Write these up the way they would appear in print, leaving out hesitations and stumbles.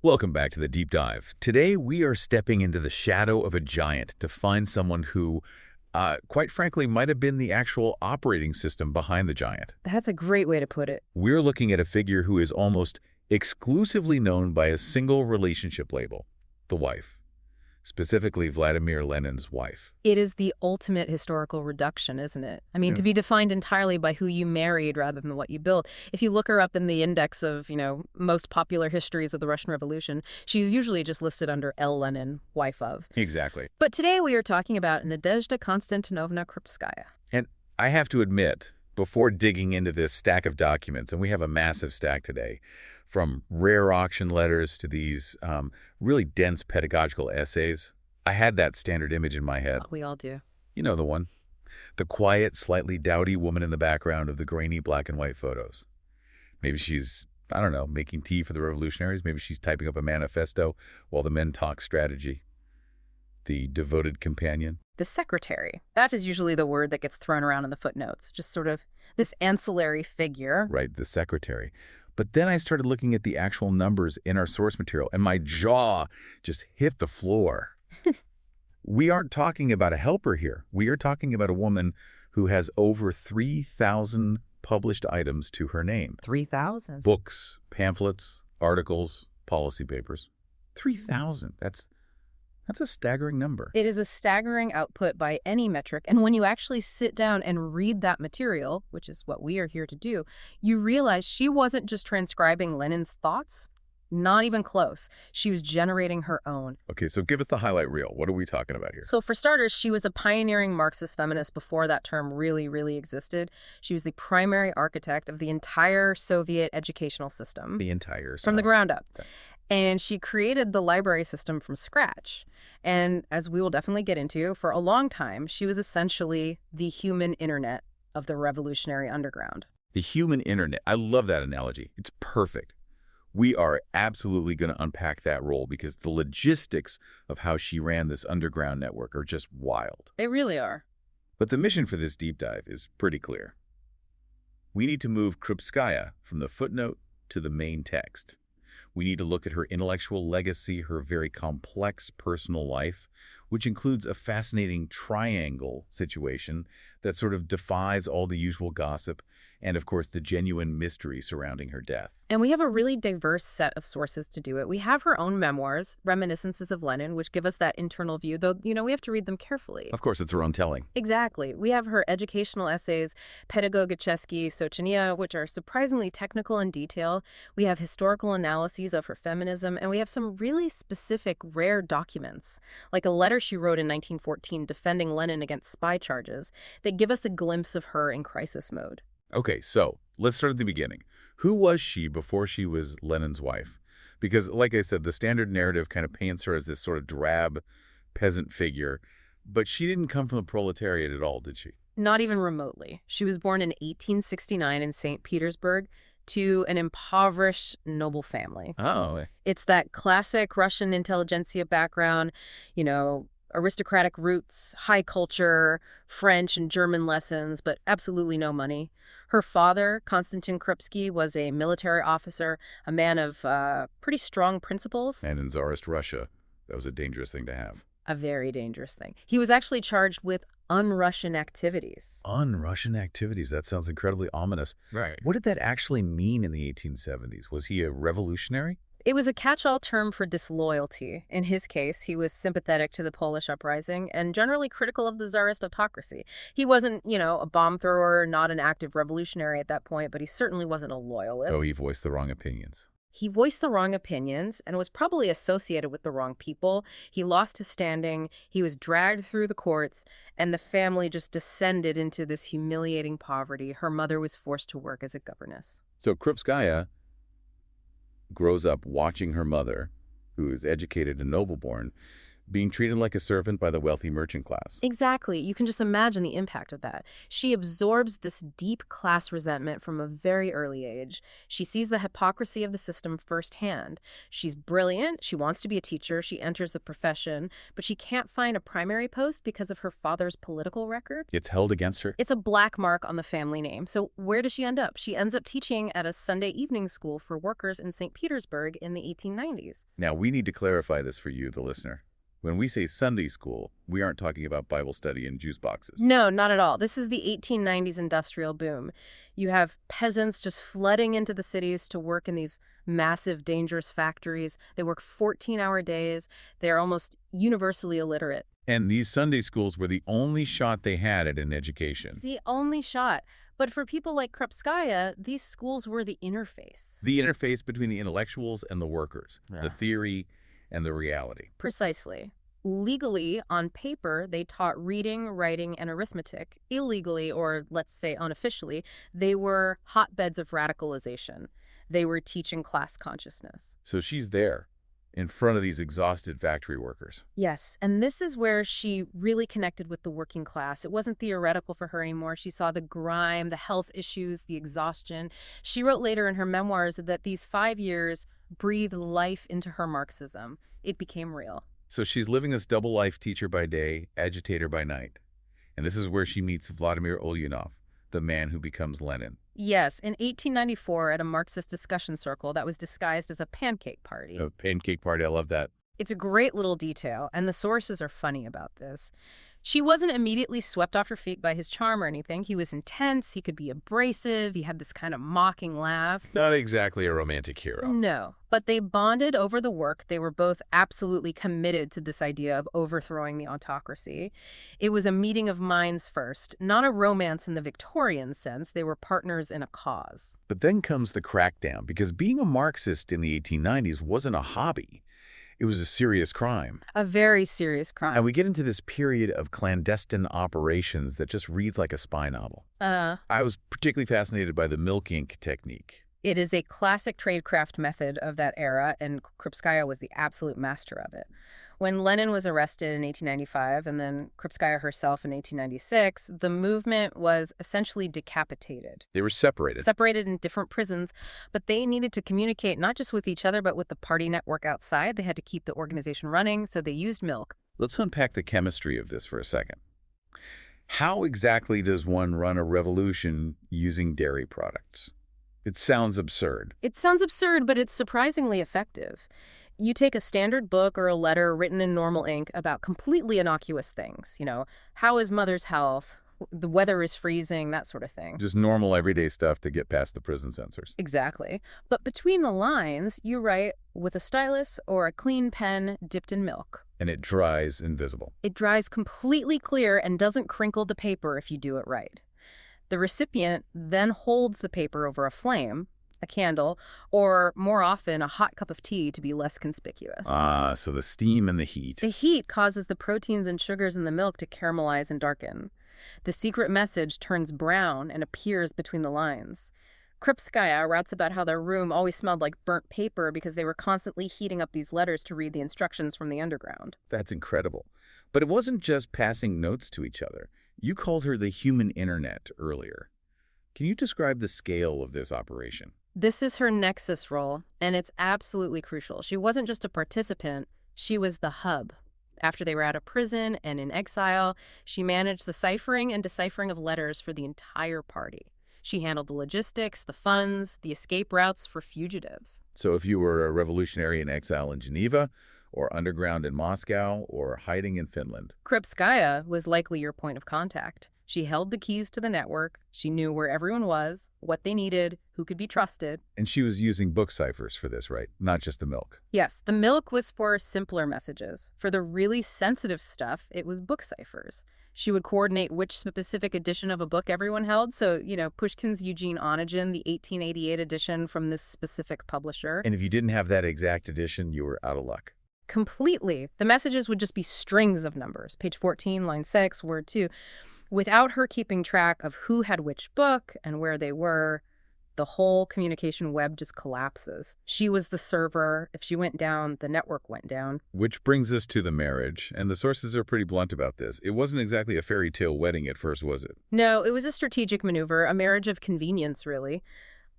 Welcome back to the Deep Dive. Today we are stepping into the shadow of a giant to find someone who, quite frankly, might have been the actual operating system behind the giant. That's a great way to put it. We're looking at a figure who is almost exclusively known by a single relationship label, the wife. Specifically Vladimir Lenin's wife. It is the ultimate historical reduction, isn't it? I mean, to be defined entirely by who you married rather than what you built. If you look her up in the index of, most popular histories of the Russian Revolution, she's usually just listed under L. Lenin, wife of. Exactly. But today we are talking about Nadezhda Krupskaya. And I have to admit, before digging into this stack of documents, and we have a massive stack today, from rare auction letters to these really dense pedagogical essays, I had that standard image in my head. We all do. You know the one. The quiet, slightly dowdy woman in the background of the grainy black and white photos. Maybe she's, I don't know, making tea for the revolutionaries. Maybe she's typing up a manifesto while the men talk strategy. The devoted companion. The secretary. That is usually the word that gets thrown around in the footnotes. Just sort of this ancillary figure. Right, the secretary. But then I started looking at the actual numbers in our source material, and my jaw just hit the floor. We aren't talking about a helper here. We are talking about a woman who has over 3,000 published items to her name. 3,000? Books, pamphlets, articles, policy papers. 3,000. That's a staggering number. It is a staggering output by any metric, and when you actually sit down and read that material, which is what we are here to do, you realize she wasn't just transcribing Lenin's thoughts. Not even close. She was generating her own. Okay, so give us the highlight reel. What are we talking about here? So for starters, she was a pioneering Marxist feminist before that term really existed. She was the primary architect of the entire Soviet educational system. The entire. From the ground up. Okay. And she created the library system from scratch. And as we will definitely get into, for a long time, she was essentially the human internet of the revolutionary underground. The human internet. I love that analogy. It's perfect. We are absolutely going to unpack that role because the logistics of how she ran this underground network are just wild. They really are. But the mission for this deep dive is pretty clear. We need to move Krupskaya from the footnote to the main text. We need to look at her intellectual legacy, her very complex personal life, which includes a fascinating triangle situation that sort of defies all the usual gossip and, of course, the genuine mystery surrounding her death. And we have a really diverse set of sources to do it. We have her own memoirs, Reminiscences of Lenin, which give us that internal view, though, we have to read them carefully. Of course, it's her own telling. Exactly. We have her educational essays, Pedagogicheski Sochenia, which are surprisingly technical in detail. We have historical analyses of her feminism, and we have some really specific, rare documents, like a letter she wrote in 1914 defending Lenin against spy charges, that give us a glimpse of her in crisis mode. Okay, so let's start at the beginning. Who was she before she was Lenin's wife? Because, like I said, the standard narrative kind of paints her as this sort of drab peasant figure, but she didn't come from the proletariat at all, did she? Not even remotely. She was born in 1869 in St. Petersburg to an impoverished noble family. Oh. It's that classic Russian intelligentsia background, aristocratic roots, high culture, French and German lessons, but absolutely no money. Her father, Konstantin Krupsky, was a military officer, a man of pretty strong principles. And in Tsarist Russia, that was a dangerous thing to have. A very dangerous thing. He was actually charged with un-Russian activities. Un-Russian activities. That sounds incredibly ominous. Right. What did that actually mean in the 1870s? Was he a revolutionary? It was a catch-all term for disloyalty. In his case, he was sympathetic to the Polish uprising and generally critical of the Tsarist autocracy. He wasn't, a bomb thrower, not an active revolutionary at that point, but he certainly wasn't a loyalist. Oh, he voiced the wrong opinions. He voiced the wrong opinions and was probably associated with the wrong people. He lost his standing, he was dragged through the courts, and the family just descended into this humiliating poverty. Her mother was forced to work as a governess. So Krupskaya grows up watching her mother, who is educated and noble-born, being treated like a servant by the wealthy merchant class. Exactly. You can just imagine the impact of that. She absorbs this deep class resentment from a very early age. She sees the hypocrisy of the system firsthand. She's brilliant. She wants to be a teacher. She enters the profession, but she can't find a primary post because of her father's political record. It's held against her. It's a black mark on the family name. So where does she end up? She ends up teaching at a Sunday evening school for workers in St. Petersburg in the 1890s. Now, we need to clarify this for you, the listener. When we say Sunday school, we aren't talking about Bible study and juice boxes. No, not at all. This is the 1890s industrial boom. You have peasants just flooding into the cities to work in these massive, dangerous factories. They work 14-hour days. They're almost universally illiterate. And these Sunday schools were the only shot they had at an education. The only shot. But for people like Krupskaya, these schools were the interface. The interface between the intellectuals and the workers, Yeah. the theory and the reality. Precisely. Legally, on paper, they taught reading, writing, and arithmetic. Illegally, or let's say unofficially, they were hotbeds of radicalization. They were teaching class consciousness. So she's there, in front of these exhausted factory workers. Yes, and this is where she really connected with the working class. It wasn't theoretical for her anymore. She saw the grime, the health issues, the exhaustion. She wrote later in her memoirs that these 5 years breathed life into her Marxism. It became real. So she's living this double life, teacher by day, agitator by night. And this is where she meets Vladimir Ulyanov, the man who becomes Lenin. Yes, in 1894 at a Marxist discussion circle that was disguised as a pancake party. A pancake party, I love that. It's a great little detail, and the sources are funny about this. She wasn't immediately swept off her feet by his charm or anything. He was intense, he could be abrasive, he had this kind of mocking laugh. Not exactly a romantic hero. No, but they bonded over the work. They were both absolutely committed to this idea of overthrowing the autocracy. It was a meeting of minds first, not a romance in the Victorian sense. They were partners in a cause. But then comes the crackdown, because being a Marxist in the 1890s wasn't a hobby. It was a serious crime. A very serious crime. And we get into this period of clandestine operations that just reads like a spy novel. I was particularly fascinated by the milk ink technique. It is a classic tradecraft method of that era, and Krupskaya was the absolute master of it. When Lenin was arrested in 1895 and then Krupskaya herself in 1896, the movement was essentially decapitated. They were separated. Separated in different prisons, but they needed to communicate not just with each other, but with the party network outside. They had to keep the organization running, so they used milk. Let's unpack the chemistry of this for a second. How exactly does one run a revolution using dairy products? It sounds absurd. It sounds absurd, but it's surprisingly effective. You take a standard book or a letter written in normal ink about completely innocuous things, how is mother's health, the weather is freezing, that sort of thing. Just normal everyday stuff to get past the prison censors. Exactly. But between the lines, you write with a stylus or a clean pen dipped in milk. And it dries invisible. It dries completely clear and doesn't crinkle the paper if you do it right. The recipient then holds the paper over a flame, a candle, or more often a hot cup of tea to be less conspicuous. Ah, so the steam and the heat. The heat causes the proteins and sugars in the milk to caramelize and darken. The secret message turns brown and appears between the lines. Krupskaya writes about how their room always smelled like burnt paper because they were constantly heating up these letters to read the instructions from the underground. That's incredible. But it wasn't just passing notes to each other. You called her the human internet earlier. Can you describe the scale of this operation? This is her nexus role, and it's absolutely crucial. She wasn't just a participant, she was the hub. After they were out of prison and in exile, she managed the ciphering and deciphering of letters for the entire party. She handled the logistics, the funds, the escape routes for fugitives. So if you were a revolutionary in exile in Geneva, or underground in Moscow, or hiding in Finland. Krupskaya was likely your point of contact. She held the keys to the network. She knew where everyone was, what they needed, who could be trusted. And she was using book ciphers for this, right? Not just the milk. Yes, the milk was for simpler messages. For the really sensitive stuff, it was book ciphers. She would coordinate which specific edition of a book everyone held. So, Pushkin's Eugene Onegin, the 1888 edition from this specific publisher. And if you didn't have that exact edition, you were out of luck. Completely. The messages would just be strings of numbers. Page 14, line 6, word 2. Without her keeping track of who had which book and where they were, the whole communication web just collapses. She was the server. If she went down, the network went down. Which brings us to the marriage, and the sources are pretty blunt about this. It wasn't exactly a fairy tale wedding at first, was it? No, it was a strategic maneuver, a marriage of convenience, really.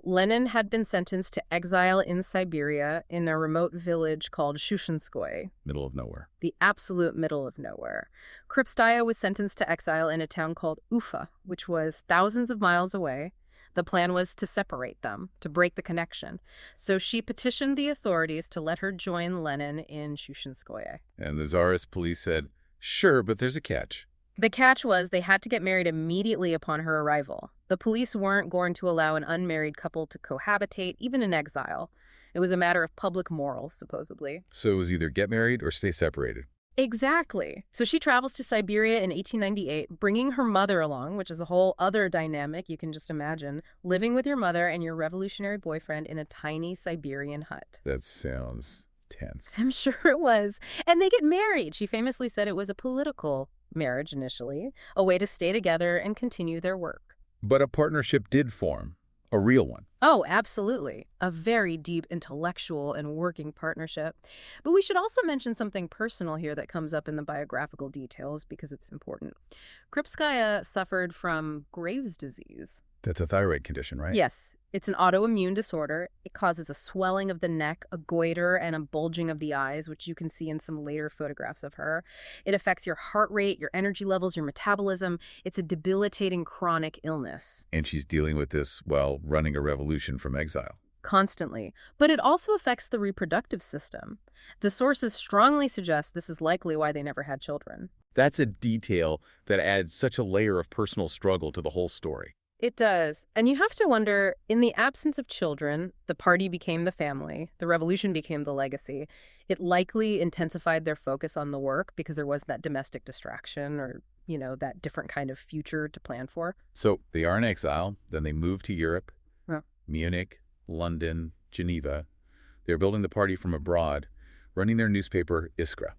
Lenin had been sentenced to exile in Siberia in a remote village called Shushenskoye, Middle of nowhere. the absolute middle of nowhere. Krupskaya was sentenced to exile in a town called Ufa, which was thousands of miles away. The plan was to separate them, to break the connection. So she petitioned the authorities to let her join Lenin in Shushenskoye. And the Tsarist police said, sure, but there's a catch. The catch was they had to get married immediately upon her arrival. The police weren't going to allow an unmarried couple to cohabitate, even in exile. It was a matter of public morals, supposedly. So it was either get married or stay separated. Exactly. So she travels to Siberia in 1898, bringing her mother along, which is a whole other dynamic you can just imagine, living with your mother and your revolutionary boyfriend in a tiny Siberian hut. That sounds tense. I'm sure it was. And they get married. She famously said it was a political marriage initially, a way to stay together and continue their work. But a partnership did form, a real one. Oh, absolutely. A very deep intellectual and working partnership. But we should also mention something personal here that comes up in the biographical details because it's important. Krupskaya suffered from Graves' disease. That's a thyroid condition, right? Yes, it's an autoimmune disorder. It causes a swelling of the neck, a goiter, and a bulging of the eyes, which you can see in some later photographs of her. It affects your heart rate, your energy levels, your metabolism. It's a debilitating chronic illness. And she's dealing with this while running a revolution from exile. Constantly. But it also affects the reproductive system. The sources strongly suggest this is likely why they never had children. That's a detail that adds such a layer of personal struggle to the whole story. It does. And you have to wonder, in the absence of children, the party became the family, the revolution became the legacy. It likely intensified their focus on the work because there was that domestic distraction or, that different kind of future to plan for. So they are in exile, then they move to Europe, Yeah. Munich, London, Geneva. They're building the party from abroad, running their newspaper, Iskra.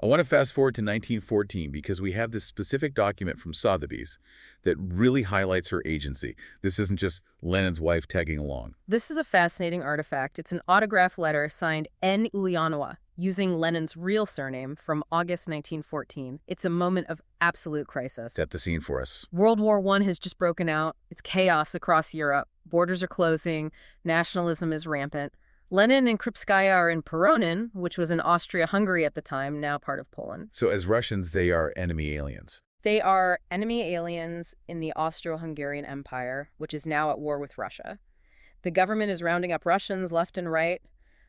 I want to fast forward to 1914 because we have this specific document from Sotheby's that really highlights her agency. This isn't just Lenin's wife tagging along. This is a fascinating artifact. It's an autograph letter signed N. Ulyanova, using Lenin's real surname from August 1914. It's a moment of absolute crisis. Set the scene for us. World War I has just broken out. It's chaos across Europe. Borders are closing. Nationalism is rampant. Lenin and Krupskaya are in Peronin, which was in Austria-Hungary at the time, now part of Poland. So as Russians, they are enemy aliens. They are enemy aliens in the Austro-Hungarian Empire, which is now at war with Russia. The government is rounding up Russians left and right.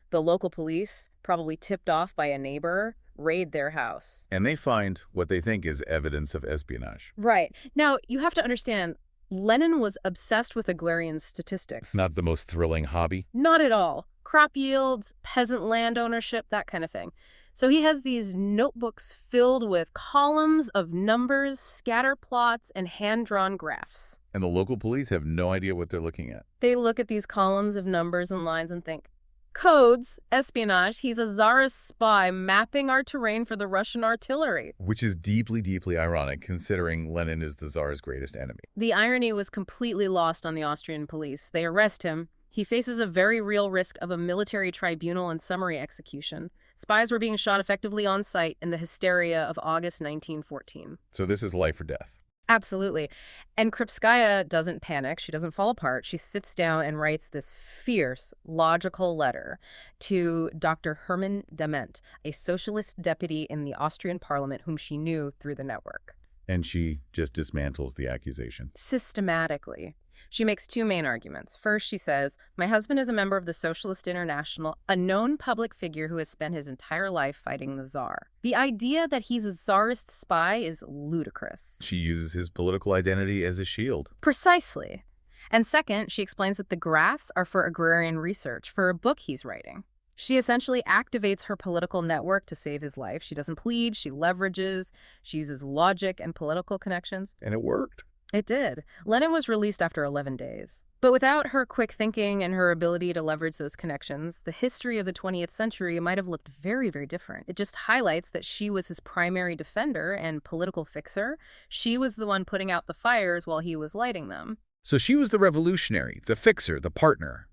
The local police, probably tipped off by a neighbor, raid their house. And they find what they think is evidence of espionage. Right. Now, you have to understand, Lenin was obsessed with agrarian statistics. Not the most thrilling hobby. Not at all. Crop yields, peasant land ownership, that kind of thing. So he has these notebooks filled with columns of numbers, scatter plots, and hand-drawn graphs. And the local police have no idea what they're looking at. They look at these columns of numbers and lines and think, codes, espionage, he's a czarist spy mapping our terrain for the Russian artillery. Which is deeply, deeply ironic, considering Lenin is the Tsar's greatest enemy. The irony was completely lost on the Austrian police. They arrest him. He faces a very real risk of a military tribunal and summary execution. Spies were being shot effectively on site in the hysteria of August 1914. So this is life or death. Absolutely. And Krupskaya doesn't panic. She doesn't fall apart. She sits down and writes this fierce, logical letter to Dr. Hermann Dement, a socialist deputy in the Austrian parliament whom she knew through the network. And she just dismantles the accusation. Systematically. She makes two main arguments. First, she says, my husband is a member of the Socialist International, a known public figure who has spent his entire life fighting the Tsar. The idea that he's a Tsarist spy is ludicrous. She uses his political identity as a shield. Precisely. And second, she explains that the graphs are for agrarian research, for a book he's writing. She essentially activates her political network to save his life. She doesn't plead, she leverages, she uses logic and political connections. And it worked. It did. Lenin was released after 11 days. But without her quick thinking and her ability to leverage those connections, the history of the 20th century might have looked very, very different. It just highlights that she was his primary defender and political fixer. She was the one putting out the fires while he was lighting them. So she was the revolutionary, the fixer, the partner.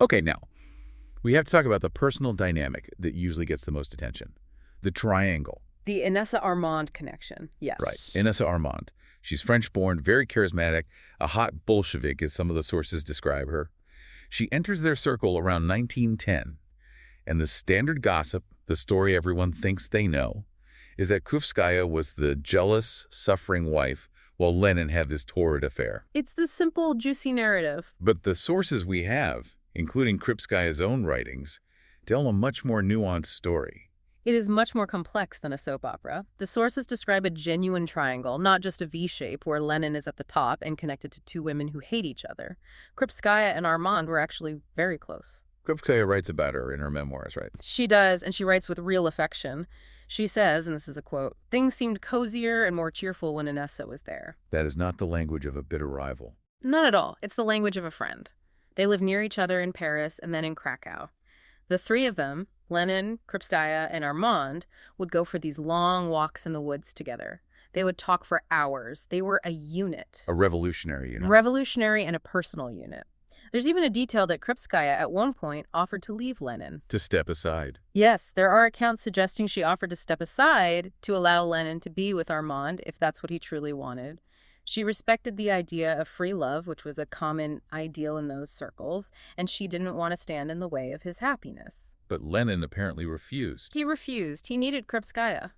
Okay, now, we have to talk about the personal dynamic that usually gets the most attention. The triangle. The Inessa-Armand connection, yes. Right, Inessa Armand. She's French-born, very charismatic, a hot Bolshevik, as some of the sources describe her. She enters their circle around 1910, and the standard gossip, the story everyone thinks they know, is that Krupskaya was the jealous, suffering wife, while Lenin had this torrid affair. It's the simple, juicy narrative. But the sources we have, including Krupskaya's own writings, tell a much more nuanced story. It is much more complex than a soap opera. The sources describe a genuine triangle, not just a V-shape where Lenin is at the top and connected to two women who hate each other. Krupskaya and Armand were actually very close. Krupskaya writes about her in her memoirs, right? She does, and she writes with real affection. She says, and this is a quote, "Things seemed cozier and more cheerful when Inessa was there." That is not the language of a bitter rival. Not at all. It's the language of a friend. They live near each other in Paris and then in Krakow. The three of them, Lenin, Krupskaya, and Armand, would go for these long walks in the woods together. They would talk for hours. They were a unit. A revolutionary unit. Revolutionary and a personal unit. There's even a detail that Krupskaya at one point offered to leave Lenin. To step aside. Yes, there are accounts suggesting she offered to step aside to allow Lenin to be with Armand if that's what he truly wanted. She respected the idea of free love, which was a common ideal in those circles, and she didn't want to stand in the way of his happiness. But Lenin apparently refused. He refused. He needed Krupskaya.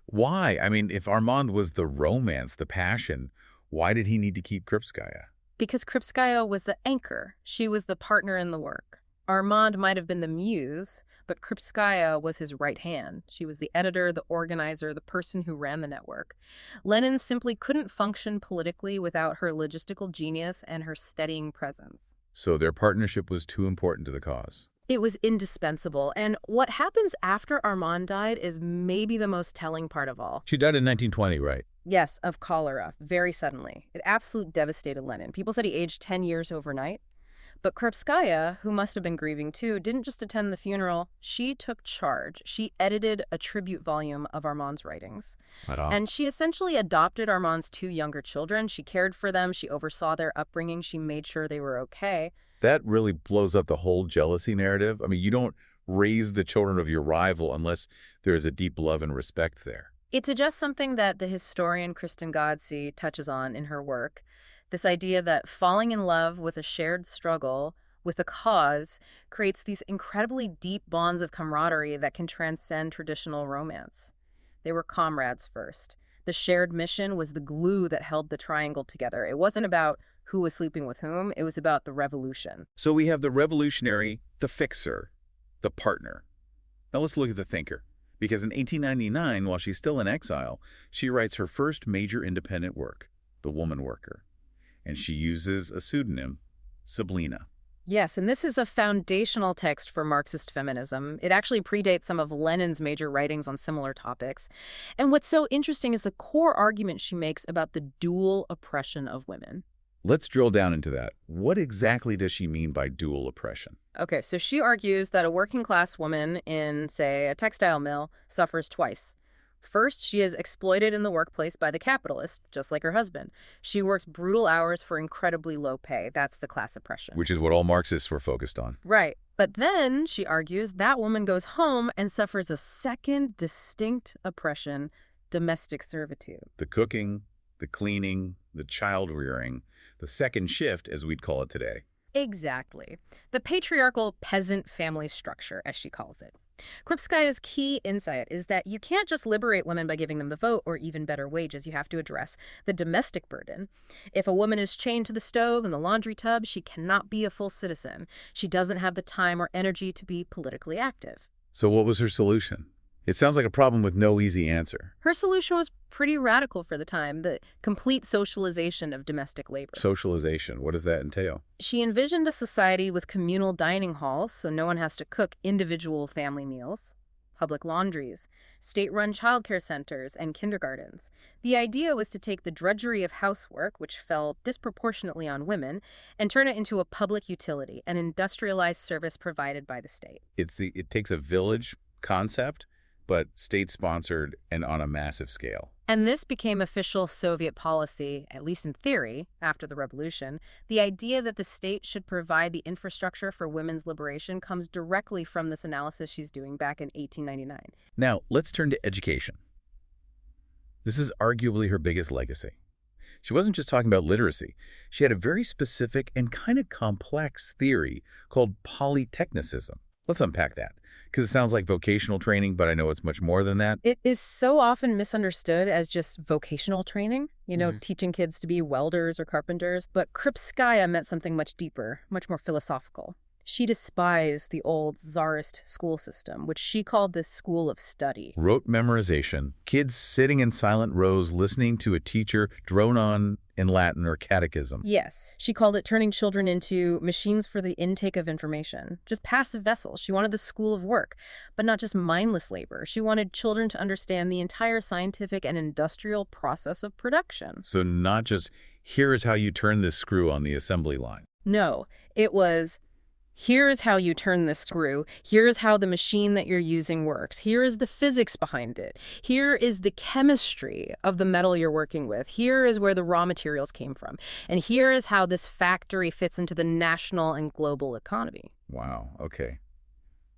Why? I mean, if Armand was the romance, the passion, why did he need to keep Krupskaya? Because Krupskaya was the anchor. She was the partner in the work. Armand might have been the muse, but Krupskaya was his right hand. She was the editor, the organizer, the person who ran the network. Lenin simply couldn't function politically without her logistical genius and her steadying presence. So their partnership was too important to the cause. It was indispensable, and what happens after Armand died is maybe the most telling part of all. She died in 1920, right? Yes, of cholera, very suddenly. It absolutely devastated Lenin. People said he aged 10 years overnight. But Krupskaya, who must have been grieving too, didn't just attend the funeral. She took charge. She edited a tribute volume of Armand's writings. And she essentially adopted Armand's two younger children. She cared for them. She oversaw their upbringing. She made sure they were okay. That really blows up the whole jealousy narrative. I mean, you don't raise the children of your rival unless there is a deep love and respect there. It suggests something that the historian Kristen Godsey touches on in her work. This idea that falling in love with a shared struggle, with a cause, creates these incredibly deep bonds of camaraderie that can transcend traditional romance. They were comrades first. The shared mission was the glue that held the triangle together. It wasn't about who was sleeping with whom. It was about the revolution. So we have the revolutionary, the fixer, the partner. Now let's look at the thinker. Because in 1899, while she's still in exile, she writes her first major independent work, The Woman Worker. And she uses a pseudonym, Sablina. Yes, and this is a foundational text for Marxist feminism. It actually predates some of Lenin's major writings on similar topics. And what's so interesting is the core argument she makes about the dual oppression of women. Let's drill down into that. What exactly does she mean by dual oppression? Okay, so she argues that a working-class woman in, say, a textile mill suffers twice. First, she is exploited in the workplace by the capitalist, just like her husband. She works brutal hours for incredibly low pay. That's the class oppression. Which is what all Marxists were focused on. Right. But then, she argues, that woman goes home and suffers a second distinct oppression, domestic servitude. The cooking, the cleaning, the child rearing, the second shift, as we'd call it today. Exactly. The patriarchal peasant family structure, as she calls it. Krupskaya's key insight is that you can't just liberate women by giving them the vote or even better wages. You have to address the domestic burden. If a woman is chained to the stove and the laundry tub, she cannot be a full citizen. She doesn't have the time or energy to be politically active. So what was her solution? It sounds like a problem with no easy answer. Her solution was pretty radical for the time, the complete socialization of domestic labor. Socialization, what does that entail? She envisioned a society with communal dining halls, so no one has to cook individual family meals, public laundries, state-run childcare centers, and kindergartens. The idea was to take the drudgery of housework, which fell disproportionately on women, and turn it into a public utility, an industrialized service provided by the state. It takes a village concept but state-sponsored and on a massive scale. And this became official Soviet policy, at least in theory, after the revolution. The idea that the state should provide the infrastructure for women's liberation comes directly from this analysis she's doing back in 1899. Now, let's turn to education. This is arguably her biggest legacy. She wasn't just talking about literacy. She had a very specific and kind of complex theory called polytechnicism. Let's unpack that, because it sounds like vocational training, but I know it's much more than that. It is so often misunderstood as just vocational training, teaching kids to be welders or carpenters. But Krupskaya meant something much deeper, much more philosophical. She despised the old czarist school system, which she called the school of study. Rote memorization, kids sitting in silent rows listening to a teacher drone on in Latin or catechism. Yes, she called it turning children into machines for the intake of information, just passive vessels. She wanted the school of work, but not just mindless labor. She wanted children to understand the entire scientific and industrial process of production. So not just, here is how you turn this screw on the assembly line. No, it was, here's how you turn the screw. Here's how the machine that you're using works. Here is the physics behind it. Here is the chemistry of the metal you're working with. Here is where the raw materials came from. And here is how this factory fits into the national and global economy. Wow, okay.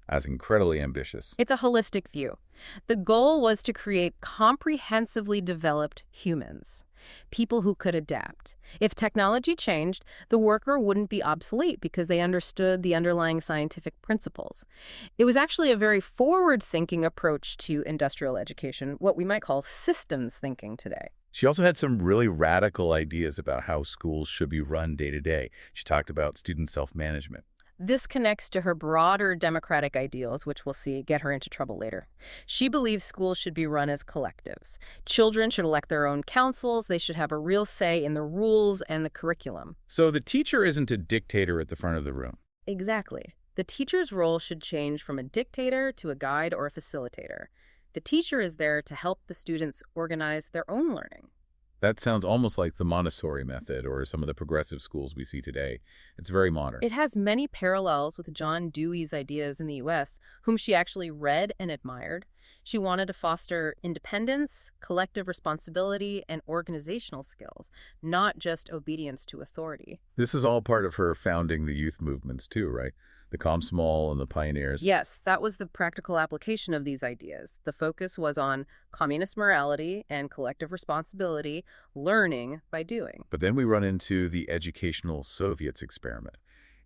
That's incredibly ambitious. It's a holistic view. The goal was to create comprehensively developed humans. People who could adapt. If technology changed, the worker wouldn't be obsolete because they understood the underlying scientific principles. It was actually a very forward-thinking approach to industrial education, what we might call systems thinking today. She also had some really radical ideas about how schools should be run day to day. She talked about student self-management. This connects to her broader democratic ideals, which we'll see get her into trouble later. She believes schools should be run as collectives. Children should elect their own councils. They should have a real say in the rules and the curriculum. So the teacher isn't a dictator at the front of the room. Exactly. The teacher's role should change from a dictator to a guide or a facilitator. The teacher is there to help the students organize their own learning. That sounds almost like the Montessori method or some of the progressive schools we see today. It's very modern. It has many parallels with John Dewey's ideas in the U.S., whom she actually read and admired. She wanted to foster independence, collective responsibility, and organizational skills, not just obedience to authority. This is all part of her founding the youth movements too, right? The Komsomol and the pioneers. Yes, that was the practical application of these ideas. The focus was on communist morality and collective responsibility, learning by doing. But then we run into the educational Soviets experiment.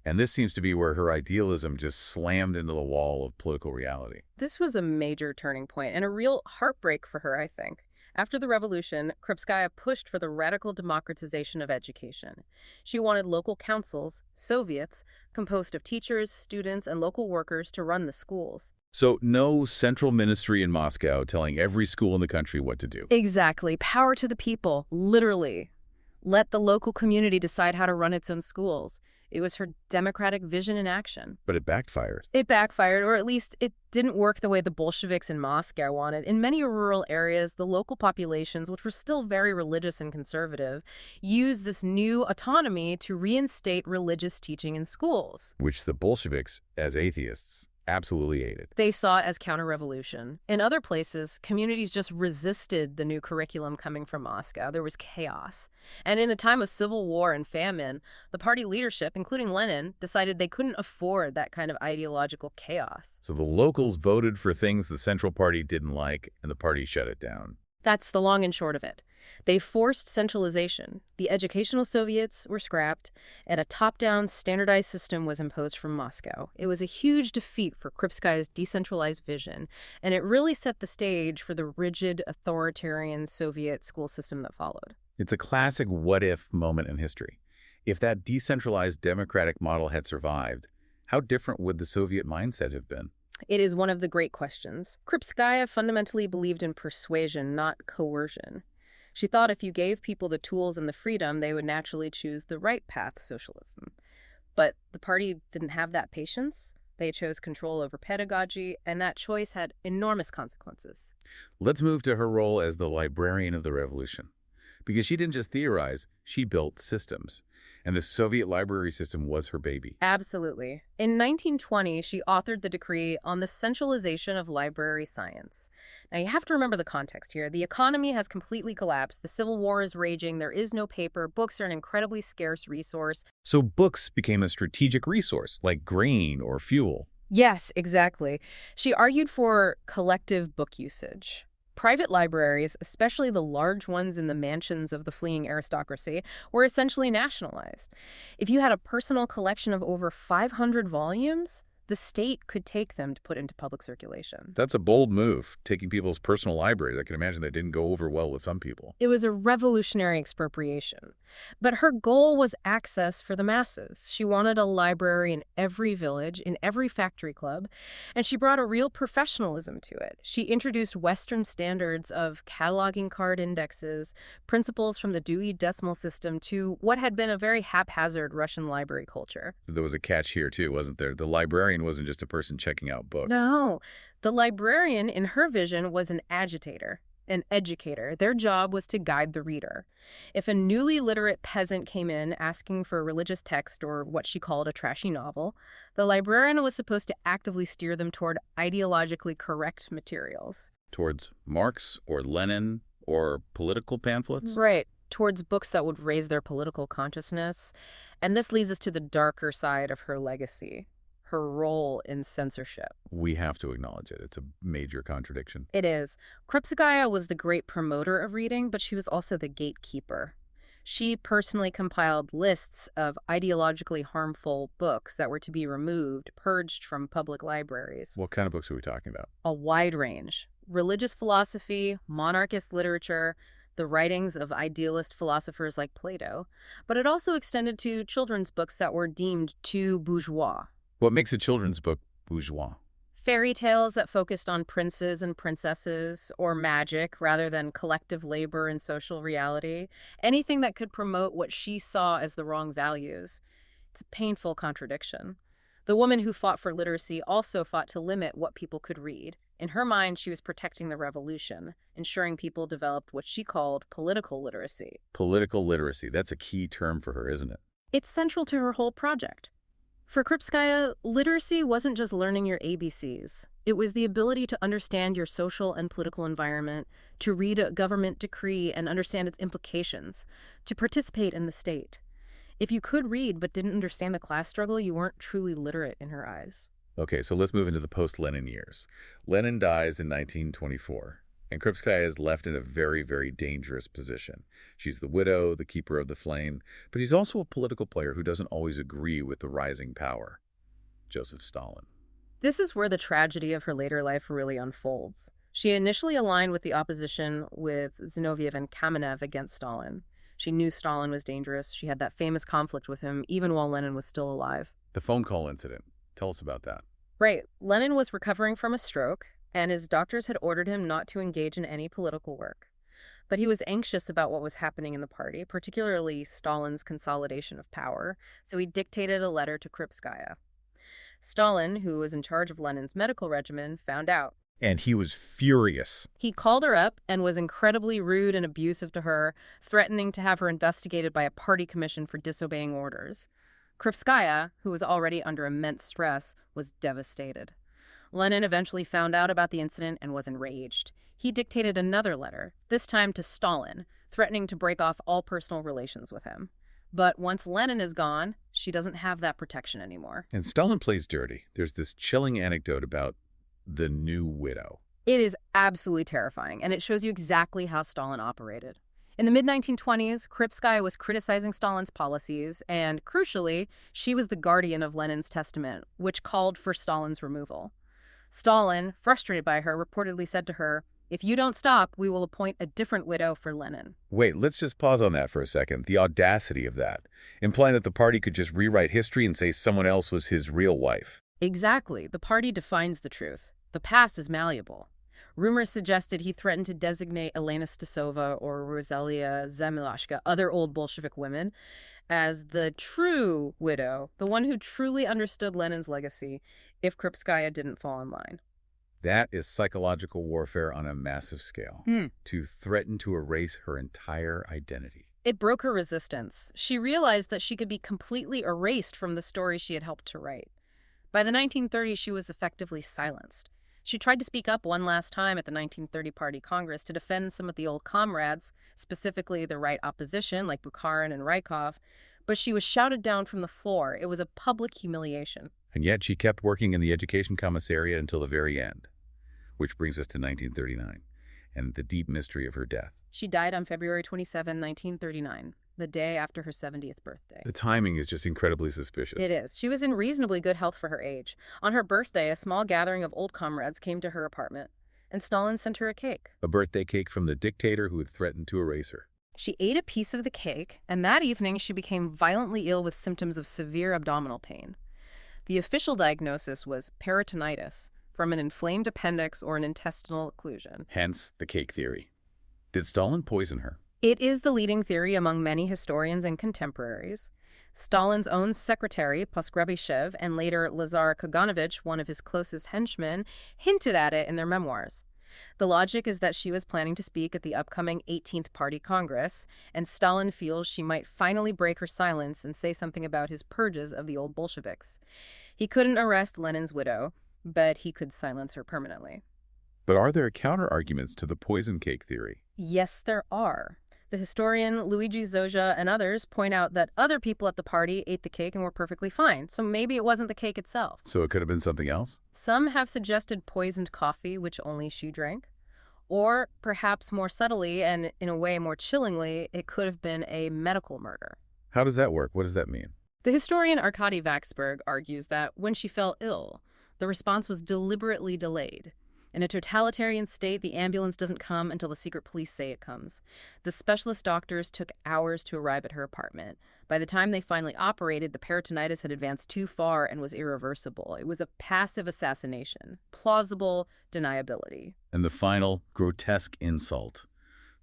And this seems to be where her idealism just slammed into the wall of political reality. This was a major turning point and a real heartbreak for her, I think. After the revolution, Krupskaya pushed for the radical democratization of education. She wanted local councils, Soviets, composed of teachers, students, and local workers to run the schools. So no central ministry in Moscow telling every school in the country what to do. Exactly. Power to the people, literally. Let the local community decide how to run its own schools. It was her democratic vision in action. But it backfired. It backfired, or at least it didn't work the way the Bolsheviks in Moscow wanted. In many rural areas, the local populations, which were still very religious and conservative, used this new autonomy to reinstate religious teaching in schools. Which the Bolsheviks, as atheists, absolutely hated. They saw it as counter-revolution. In other places, communities just resisted the new curriculum coming from Moscow. There was chaos. And in a time of civil war and famine, the party leadership, including Lenin, decided they couldn't afford that kind of ideological chaos. So the locals voted for things the Central Party didn't like, and the party shut it down. That's the long and short of it. They forced centralization. The educational Soviets were scrapped, and a top-down standardized system was imposed from Moscow. It was a huge defeat for Krupskaya's decentralized vision, and it really set the stage for the rigid, authoritarian Soviet school system that followed. It's a classic what-if moment in history. If that decentralized democratic model had survived, how different would the Soviet mindset have been? It is one of the great questions. Krupskaya fundamentally believed in persuasion, not coercion. She thought if you gave people the tools and the freedom, they would naturally choose the right path, socialism. But the party didn't have that patience. They chose control over pedagogy, and that choice had enormous consequences. Let's move to her role as the librarian of the revolution. Because she didn't just theorize, she built systems. And the Soviet library system was her baby. Absolutely. In 1920, she authored the decree on the centralization of library science. Now, you have to remember the context here. The economy has completely collapsed. The Civil War is raging. There is no paper. Books are an incredibly scarce resource. So books became a strategic resource, like grain or fuel. Yes, exactly. She argued for collective book usage. Private libraries, especially the large ones in the mansions of the fleeing aristocracy, were essentially nationalized. If you had a personal collection of over 500 volumes, the state could take them to put into public circulation. That's a bold move, taking people's personal libraries. I can imagine that didn't go over well with some people. It was a revolutionary expropriation. But her goal was access for the masses. She wanted a library in every village, in every factory club, and she brought a real professionalism to it. She introduced Western standards of cataloging card indexes, principles from the Dewey Decimal System to what had been a very haphazard Russian library culture. There was a catch here, too, wasn't there? The librarian wasn't just a person checking out books. No, the librarian, in her vision, was an agitator, an educator. Their job was to guide the reader. If a newly literate peasant came in asking for a religious text or what she called a trashy novel, the librarian was supposed to actively steer them toward ideologically correct materials. Towards Marx or Lenin or political pamphlets? Right, towards books that would raise their political consciousness. And this leads us to the darker side of her legacy. Her role in censorship. We have to acknowledge it. It's a major contradiction. It is. Krupskaya was the great promoter of reading, but she was also the gatekeeper. She personally compiled lists of ideologically harmful books that were to be removed, purged from public libraries. What kind of books are we talking about? A wide range. Religious philosophy, monarchist literature, the writings of idealist philosophers like Plato. But it also extended to children's books that were deemed too bourgeois. What makes a children's book bourgeois? Fairy tales that focused on princes and princesses or magic rather than collective labor and social reality. Anything that could promote what she saw as the wrong values. It's a painful contradiction. The woman who fought for literacy also fought to limit what people could read. In her mind, she was protecting the revolution, ensuring people developed what she called political literacy. Political literacy. That's a key term for her, isn't it? It's central to her whole project. For Krupskaya, literacy wasn't just learning your ABCs. It was the ability to understand your social and political environment, to read a government decree and understand its implications, to participate in the state. If you could read but didn't understand the class struggle, you weren't truly literate in her eyes. Okay, so let's move into the post-Lenin years. Lenin dies in 1924, and Krupskaya is left in a very, very dangerous position. She's the widow, the keeper of the flame, but she's also a political player who doesn't always agree with the rising power. Joseph Stalin. This is where the tragedy of her later life really unfolds. She initially aligned with the opposition with Zinoviev and Kamenev against Stalin. She knew Stalin was dangerous. She had that famous conflict with him even while Lenin was still alive. The phone call incident. Tell us about that. Right. Lenin was recovering from a stroke, and his doctors had ordered him not to engage in any political work. But he was anxious about what was happening in the party, particularly Stalin's consolidation of power, so he dictated a letter to Krupskaya. Stalin, who was in charge of Lenin's medical regimen, found out. And he was furious. He called her up and was incredibly rude and abusive to her, threatening to have her investigated by a party commission for disobeying orders. Krupskaya, who was already under immense stress, was devastated. Lenin eventually found out about the incident and was enraged. He dictated another letter, this time to Stalin, threatening to break off all personal relations with him. But once Lenin is gone, she doesn't have that protection anymore. And Stalin plays dirty. There's this chilling anecdote about the new widow. It is absolutely terrifying, and it shows you exactly how Stalin operated. In the mid-1920s, Krupskaya was criticizing Stalin's policies, and crucially, she was the guardian of Lenin's testament, which called for Stalin's removal. Stalin, frustrated by her, reportedly said to her, "If you don't stop, we will appoint a different widow for Lenin." Wait, let's just pause on that for a second. The audacity of that, implying that the party could just rewrite history and say someone else was his real wife. Exactly. The party defines the truth. The past is malleable. Rumors suggested he threatened to designate Elena Stasova or Rosalia Zemilashka, other old Bolshevik women, as the true widow, the one who truly understood Lenin's legacy, if Krupskaya didn't fall in line. That is psychological warfare on a massive scale. To threaten to erase her entire identity. It broke her resistance. She realized that she could be completely erased from the story she had helped to write. By the 1930s, she was effectively silenced. She tried to speak up one last time at the 1930 Party Congress to defend some of the old comrades, specifically the right opposition like Bukharin and Rykov, but she was shouted down from the floor. It was a public humiliation. And yet she kept working in the education commissariat until the very end, which brings us to 1939 and the deep mystery of her death. She died on February 27, 1939, the day after her 70th birthday. The timing is just incredibly suspicious. It is. She was in reasonably good health for her age. On her birthday, a small gathering of old comrades came to her apartment, and Stalin sent her a cake. A birthday cake from the dictator who had threatened to erase her. She ate a piece of the cake, and that evening she became violently ill with symptoms of severe abdominal pain. The official diagnosis was peritonitis from an inflamed appendix or an intestinal occlusion. Hence the cake theory. Did Stalin poison her? It is the leading theory among many historians and contemporaries. Stalin's own secretary, Poskrebyshev, and later Lazar Kaganovich, one of his closest henchmen, hinted at it in their memoirs. The logic is that she was planning to speak at the upcoming 18th Party Congress, and Stalin feels she might finally break her silence and say something about his purges of the old Bolsheviks. He couldn't arrest Lenin's widow, but he could silence her permanently. But are there counter-arguments to the poison cake theory? Yes, there are. The historian Luigi Zoja and others point out that other people at the party ate the cake and were perfectly fine, so maybe it wasn't the cake itself. So it could have been something else? Some have suggested poisoned coffee, which only she drank. Or, perhaps more subtly and in a way more chillingly, it could have been a medical murder. How does that work? What does that mean? The historian Arkady Vaxberg argues that when she fell ill, the response was deliberately delayed. In a totalitarian state, the ambulance doesn't come until the secret police say it comes. The specialist doctors took hours to arrive at her apartment. By the time they finally operated, the peritonitis had advanced too far and was irreversible. It was a passive assassination, plausible deniability. And the final grotesque insult.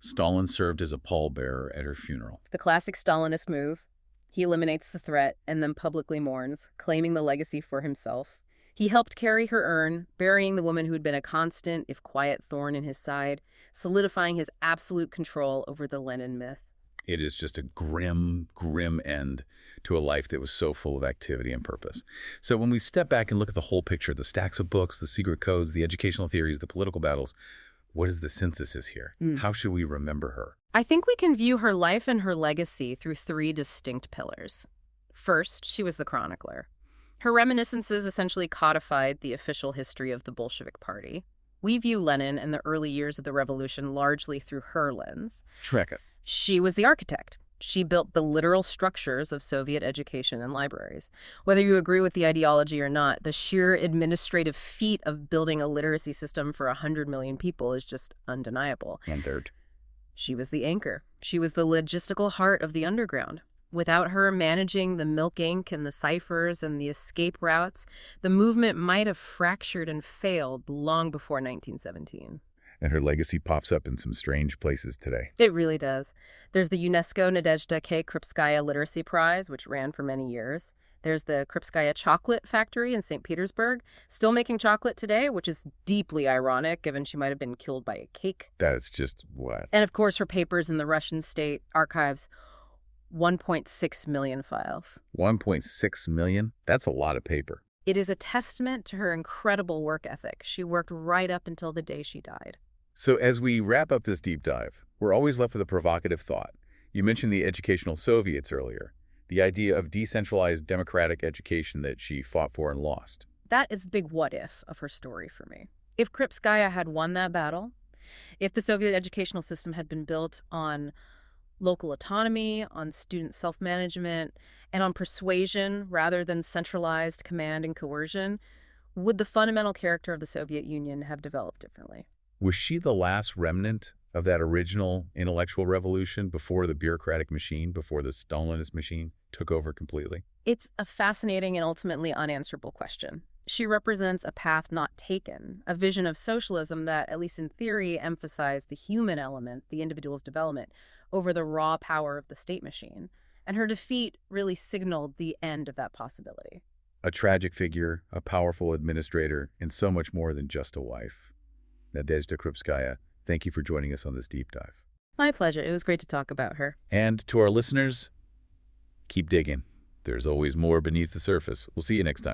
Stalin served as a pallbearer at her funeral. The classic Stalinist move. He eliminates the threat and then publicly mourns, claiming the legacy for himself. He helped carry her urn, burying the woman who had been a constant, if quiet, thorn in his side, solidifying his absolute control over the Lenin myth. It is just a grim, grim end to a life that was so full of activity and purpose. So when we step back and look at the whole picture, the stacks of books, the secret codes, the educational theories, the political battles, what is the synthesis here? How should we remember her? I think we can view her life and her legacy through three distinct pillars. First, she was the chronicler. Her reminiscences essentially codified the official history of the Bolshevik Party. We view Lenin and the early years of the revolution largely through her lens. Track it. She was the architect. She built the literal structures of Soviet education and libraries. Whether you agree with the ideology or not, the sheer administrative feat of building a literacy system for 100 million people is just undeniable. And third. She was the anchor. She was the logistical heart of the underground. Without her managing the milk ink and the ciphers and the escape routes, the movement might have fractured and failed long before 1917. And her legacy pops up in some strange places today. It really does. There's the UNESCO Nadezhda Krupskaya Literacy Prize, which ran for many years. There's the Krupskaya Chocolate Factory in St. Petersburg, still making chocolate today, which is deeply ironic, given she might have been killed by a cake. That's just what? And of course, her papers in the Russian state archives. 1.6 million files. 1.6 million? That's a lot of paper. It is a testament to her incredible work ethic. She worked right up until the day she died. So as we wrap up this deep dive, we're always left with a provocative thought. You mentioned the educational Soviets earlier, the idea of decentralized democratic education that she fought for and lost. That is the big what-if of her story for me. If Krupskaya had won that battle, if the Soviet educational system had been built on local autonomy, on student self-management, and on persuasion rather than centralized command and coercion, would the fundamental character of the Soviet Union have developed differently? Was she the last remnant of that original intellectual revolution before the bureaucratic machine, before the Stalinist machine took over completely? It's a fascinating and ultimately unanswerable question. She represents a path not taken, a vision of socialism that, at least in theory, emphasized the human element, the individual's development, over the raw power of the state machine. And her defeat really signaled the end of that possibility. A tragic figure, a powerful administrator, and so much more than just a wife. Nadezhda Krupskaya, thank you for joining us on this deep dive. My pleasure. It was great to talk about her. And to our listeners, keep digging. There's always more beneath the surface. We'll see you next time.